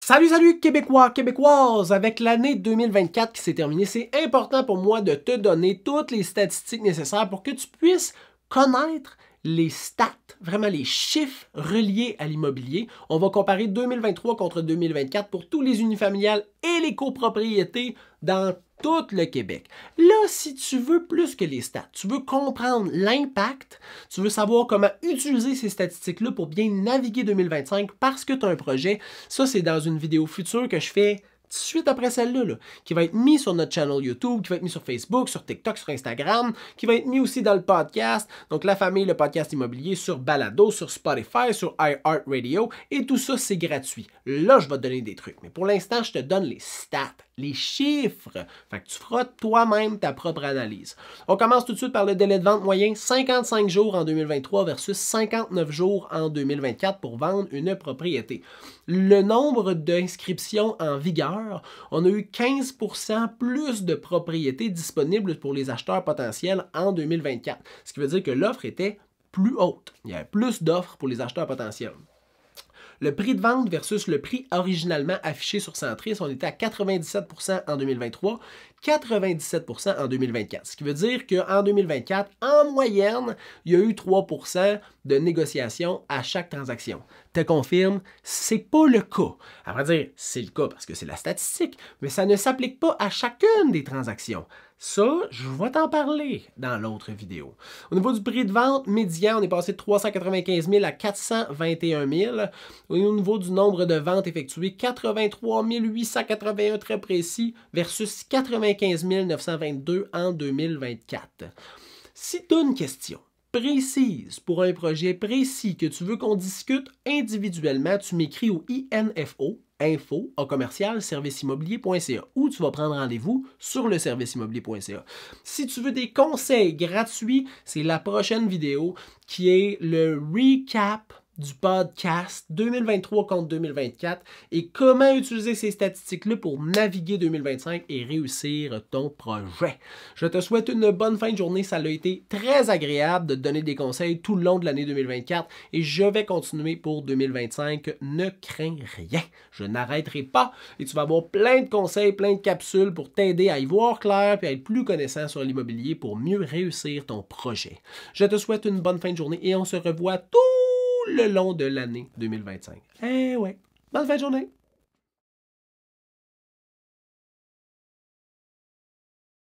Salut Québécois, Québécoises! Avec l'année 2024 qui s'est terminée, c'est important pour moi de te donner toutes les statistiques nécessaires pour que tu puisses connaître les stats, vraiment les chiffres reliés à l'immobilier. On va comparer 2023 contre 2024 pour tous les unifamiliales et les copropriétés dans tout le Québec. Là, si tu veux plus que les stats, tu veux comprendre l'impact, tu veux savoir comment utiliser ces statistiques-là pour bien naviguer 2025 parce que tu as un projet, ça c'est dans une vidéo future que je fais tout de suite après celle-là, qui va être mise sur notre channel YouTube, qui va être mise sur Facebook, sur TikTok, sur Instagram, qui va être mise aussi dans le podcast, donc La Famille, le podcast immobilier, sur Balado, sur Spotify, sur iHeartRadio, et tout ça, c'est gratuit. Là, je vais te donner des trucs, mais pour l'instant, je te donne les stats, les chiffres. Fait que tu feras toi-même ta propre analyse. On commence tout de suite par le délai de vente moyen, 55 jours en 2023 versus 59 jours en 2024 pour vendre une propriété. Le nombre d'inscriptions en vigueur, on a eu 15% plus de propriétés disponibles pour les acheteurs potentiels en 2024. Ce qui veut dire que l'offre était plus haute. Il y avait plus d'offres pour les acheteurs potentiels. Le prix de vente versus le prix originalement affiché sur Centris, on était à 97% en 2023, 97% en 2024. Ce qui veut dire qu'en 2024, en moyenne, il y a eu 3% de négociation à chaque transaction. Te confirme, c'est pas le cas. À vrai dire, c'est le cas parce que c'est la statistique, mais ça ne s'applique pas à chacune des transactions. Ça, je vais t'en parler dans l'autre vidéo. Au niveau du prix de vente médian, on est passé de 395 000 à 421 000. Au niveau du nombre de ventes effectuées, 83 881 très précis versus 95 922 en 2024. Si tu as une question précise pour un projet précis que tu veux qu'on discute individuellement, tu m'écris au INFO, info@serviceimmobilier.ca ou tu vas prendre rendez-vous sur le serviceimmobilier.ca. Si tu veux des conseils gratuits, c'est la prochaine vidéo qui est le recap du podcast 2023 contre 2024 et comment utiliser ces statistiques-là pour naviguer 2025 et réussir ton projet. Je te souhaite une bonne fin de journée. Ça a été très agréable de te donner des conseils tout le long de l'année 2024 et je vais continuer pour 2025. Ne crains rien. Je n'arrêterai pas et tu vas avoir plein de conseils, plein de capsules pour t'aider à y voir clair et à être plus connaissant sur l'immobilier pour mieux réussir ton projet. Je te souhaite une bonne fin de journée et on se revoit tout le long de l'année 2025. Eh ouais, bonne fin de journée!